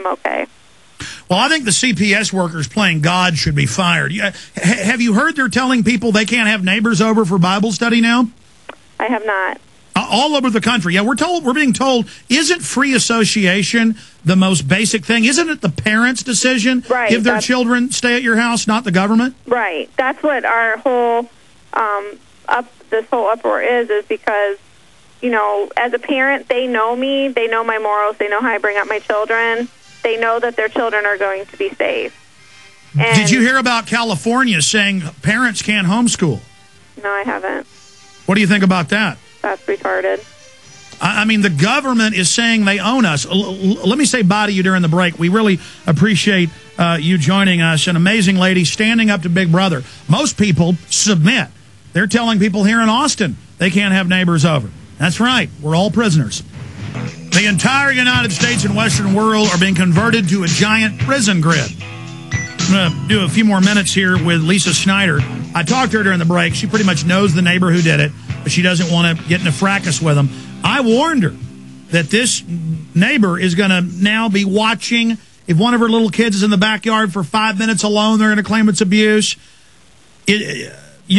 I'm okay. Well, I think the CPS workers playing God should be fired. Have you heard they're telling people they can't have neighbors over for Bible study now? I have not. All over the country. Yeah, we're being told, isn't free association the most basic thing? Isn't it the parents' decision if their children stay at your house, not the government? Right. That's what our whole this whole uproar is because, you know, as a parent, they know me, they know my morals, they know how I bring up my children, they know that their children are going to be safe. And did you hear about California saying parents can't homeschool? No, I haven't. What do you think about that? That's retarded. I mean, the government is saying they own us. Let me say bye to you during the break. We really appreciate you joining us. An amazing lady standing up to Big Brother. Most people submit. They're telling people here in Austin they can't have neighbors over. That's right. We're all prisoners. The entire United States and Western world are being converted to a giant prison grid. I'm going to do a few more minutes here with Lisa Schneider. I talked to her during the break. She pretty much knows the neighbor who did it, but she doesn't want to get in a fracas with him. I warned her that this neighbor is going to now be watching. If one of her little kids is in the backyard for 5 minutes alone, they're going to claim it's abuse.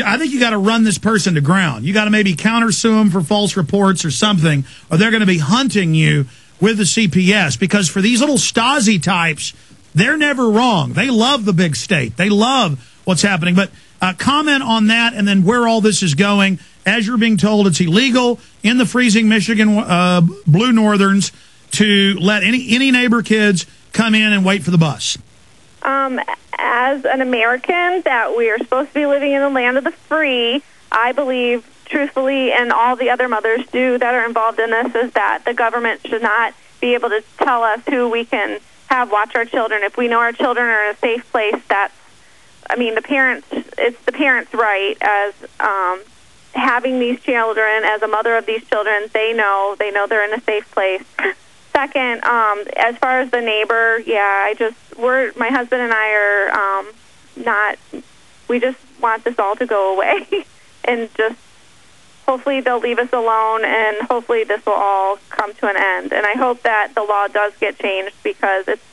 I think you got to run this person to ground. You got to maybe countersue them for false reports or something, or they're going to be hunting you with the CPS. Because for these little Stasi types, they're never wrong. They love the big state. They love what's happening. But comment on that and then where all this is going. As you're being told, it's illegal in the freezing Michigan Blue Northerns to let any neighbor kids come in and wait for the bus. As an American, that we are supposed to be living in the land of the free, I believe, truthfully, and all the other mothers do that are involved in this, is that the government should not be able to tell us who we can have watch our children. If we know our children are in a safe place, it's the parents' right as having these children, as a mother of these children, they know they're in a safe place. Second, as far as the neighbor, my husband and I are we just want this all to go away and just hopefully they'll leave us alone and hopefully this will all come to an end. And I hope that the law does get changed because it's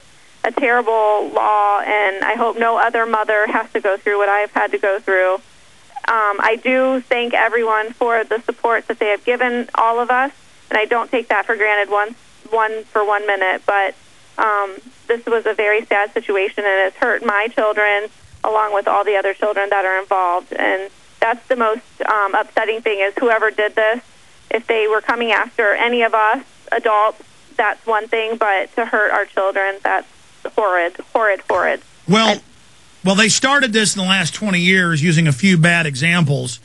a terrible law and I hope no other mother has to go through what I've had to go through. I do thank everyone for the support that they have given all of us, and I don't take that for granted for 1 minute, but this was a very sad situation, and it's hurt my children along with all the other children that are involved, and that's the most upsetting thing is whoever did this, if they were coming after any of us adults, that's one thing, but to hurt our children, that's horrid, horrid, horrid. Well, they started this in the last 20 years using a few bad examples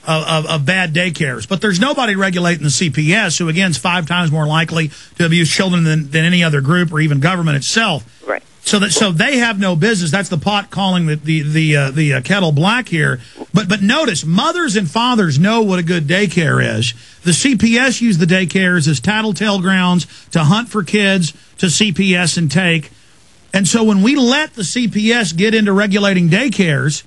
of bad daycares. But there's nobody regulating the CPS, who, again, is 5 times more likely to abuse children than any other group or even government itself. Right. So they have no business. That's the pot calling the kettle black here. But notice, mothers and fathers know what a good daycare is. The CPS use the daycares as tattletale grounds to hunt for kids to CPS and take. And so when we let the CPS get into regulating daycares,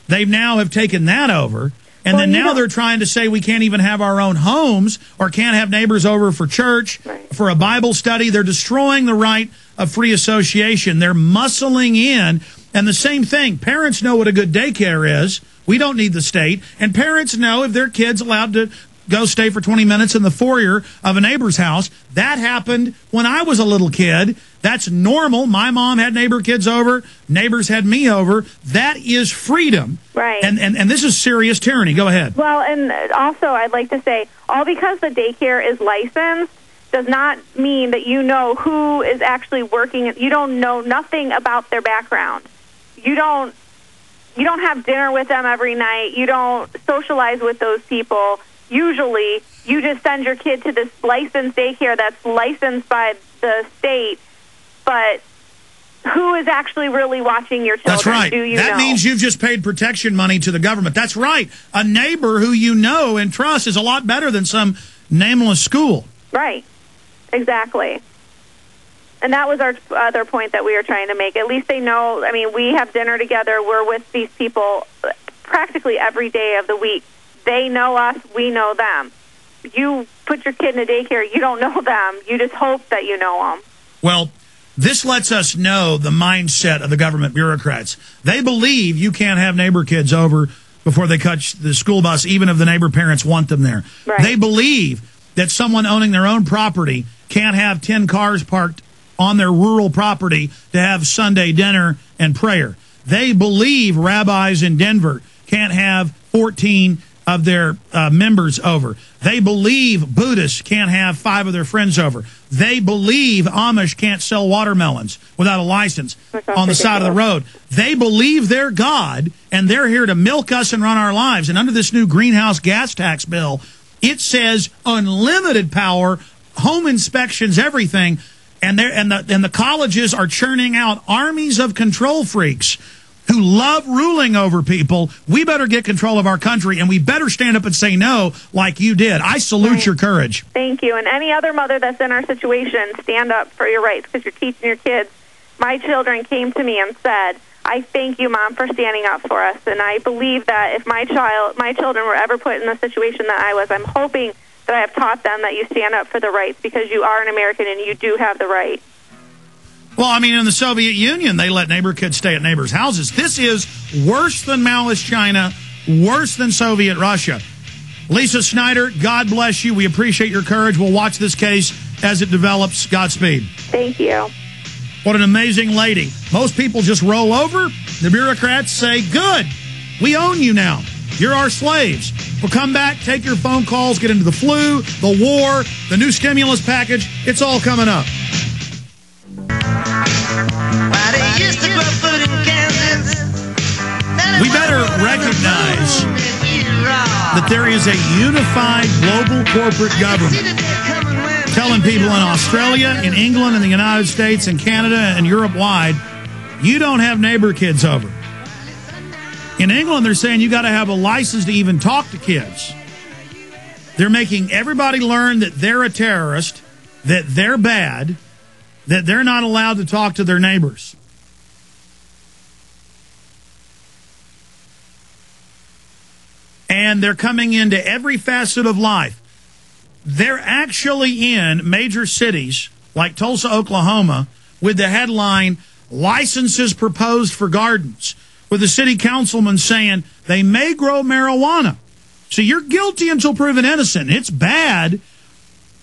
they now have taken that over. And then now they're trying to say we can't even have our own homes or can't have neighbors over for church, for a Bible study. They're destroying the right of free association. They're muscling in. And the same thing, parents know what a good daycare is. We don't need the state. And parents know if their kid's allowed to go stay for 20 minutes in the foyer of a neighbor's house. That happened when I was a little kid. That's normal. My mom had neighbor kids over. Neighbors had me over. That is freedom. Right. And this is serious tyranny. Go ahead. Well, and also I'd like to say, all because the daycare is licensed does not mean that you know who is actually working. You don't know nothing about their background. You don't have dinner with them every night. You don't socialize with those people. Usually, you just send your kid to this licensed daycare that's licensed by the state, but who is actually really watching your children? That's right. Do you that know? means you've just paid protection money to the government. That's right. A neighbor who you know and trust is a lot better than some nameless school. Right. Exactly. And that was our other point that we were trying to make. At least they know, I mean, we have dinner together. We're with these people practically every day of the week. They know us. We know them. You put your kid in a daycare, you don't know them. You just hope that you know them. Well, This lets us know the mindset of the government bureaucrats. They believe you can't have neighbor kids over before they catch the school bus, even if the neighbor parents want them there. Right. They believe that someone owning their own property can't have 10 cars parked on their rural property to have Sunday dinner and prayer. They believe rabbis in Denver can't have 14 of their members over. They believe Buddhists can't have 5 of their friends over. They believe Amish can't sell watermelons without a license on the side of the road. They believe they're God, and they're here to milk us and run our lives. And under this new greenhouse gas tax bill, it says unlimited power, home inspections, everything. And the colleges are churning out armies of control freaks who love ruling over people. We better get control of our country, and we better stand up and say no like you did. I salute your courage. Thank you. And any other mother that's in our situation, stand up for your rights because you're teaching your kids. My children came to me and said, I thank you, Mom, for standing up for us. And I believe that if my children were ever put in the situation that I was, I'm hoping that I have taught them that you stand up for the rights because you are an American and you do have the right. Well, I mean, in the Soviet Union, they let neighbor kids stay at neighbors' houses. This is worse than Maoist China, worse than Soviet Russia. Lisa Snyder, God bless you. We appreciate your courage. We'll watch this case as it develops. Godspeed. Thank you. What an amazing lady. Most people just roll over. The bureaucrats say, good, we own you now. You're our slaves. We'll come back, take your phone calls, get into the flu, the war, the new stimulus package. It's all coming up. We better recognize that there is a unified global corporate government telling people in Australia, in England, in the United States, in Canada, and Europe-wide, you don't have neighbor kids over. In England, they're saying you got to have a license to even talk to kids. They're making everybody learn that they're a terrorist, that they're bad, that they're not allowed to talk to their neighbors. And they're coming into every facet of life. They're actually in major cities like Tulsa, Oklahoma, with the headline, licenses proposed for gardens, with the city councilman saying they may grow marijuana. So you're guilty until proven innocent. It's bad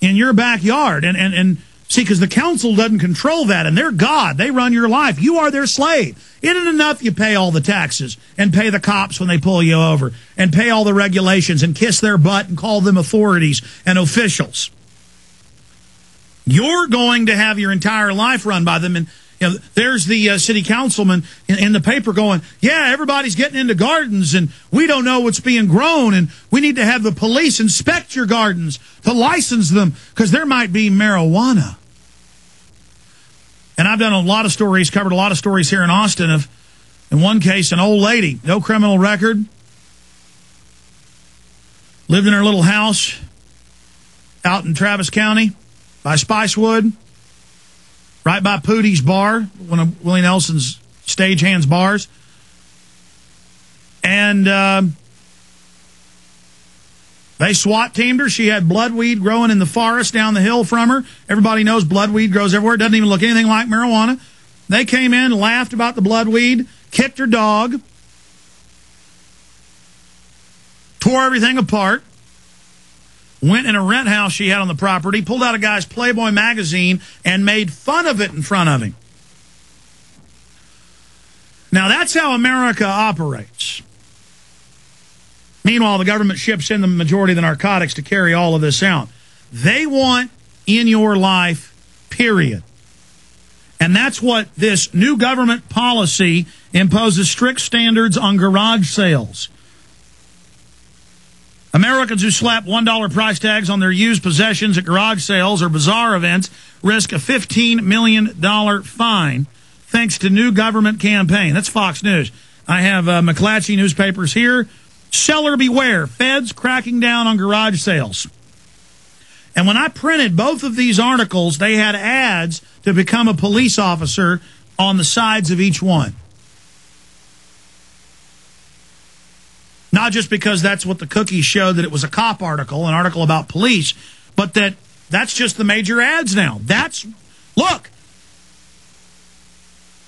in your backyard. And see, because the council doesn't control that, and they're God. They run your life. You are their slave. It isn't enough you pay all the taxes and pay the cops when they pull you over and pay all the regulations and kiss their butt and call them authorities and officials. You're going to have your entire life run by them. And you know, there's the city councilman in the paper going, yeah, everybody's getting into gardens and we don't know what's being grown and we need to have the police inspect your gardens to license them because there might be marijuana. And I've done a lot of stories, covered a lot of stories here in Austin of, in one case, an old lady, no criminal record, lived in her little house out in Travis County by Spicewood, right by Pootie's Bar, one of Willie Nelson's stagehands bars. And they SWAT teamed her. She had bloodweed growing in the forest down the hill from her. Everybody knows bloodweed grows everywhere. It doesn't even look anything like marijuana. They came in, laughed about the bloodweed, kicked her dog, tore everything apart, went in a rent house she had on the property, pulled out a guy's Playboy magazine, and made fun of it in front of him. Now, that's how America operates. Meanwhile, the government ships in the majority of the narcotics to carry all of this out. They want in your life, period. And that's what this new government policy imposes strict standards on garage sales. Americans who slap $1 price tags on their used possessions at garage sales or bazaar events risk a $15 million fine thanks to new government campaign. That's Fox News. I have McClatchy newspapers here. Seller beware, feds cracking down on garage sales. And when I printed both of these articles, they had ads to become a police officer on the sides of each one. Not just because that's what the cookies showed, that it was a cop article, an article about police, but that's just the major ads now. Look,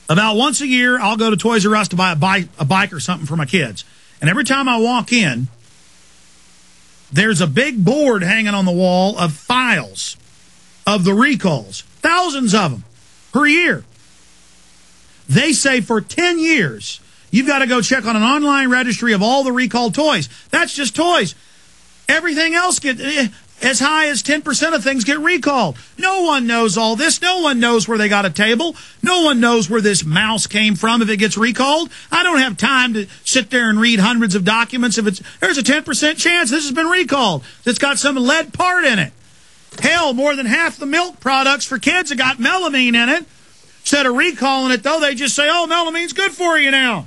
About once a year, I'll go to Toys R Us to buy a bike or something for my kids. And every time I walk in, there's a big board hanging on the wall of files of the recalls. Thousands of them per year. They say for 10 years, you've got to go check on an online registry of all the recalled toys. That's just toys. Everything else gets as high as 10% of things get recalled. No one knows all this. No one knows where they got a table. No one knows where this mouse came from if it gets recalled. I don't have time to sit there and read hundreds of documents. There's a 10% chance this has been recalled. It's got some lead part in it. Hell, more than half the milk products for kids have got melamine in it. Instead of recalling it, though, they just say, oh, melamine's good for you now.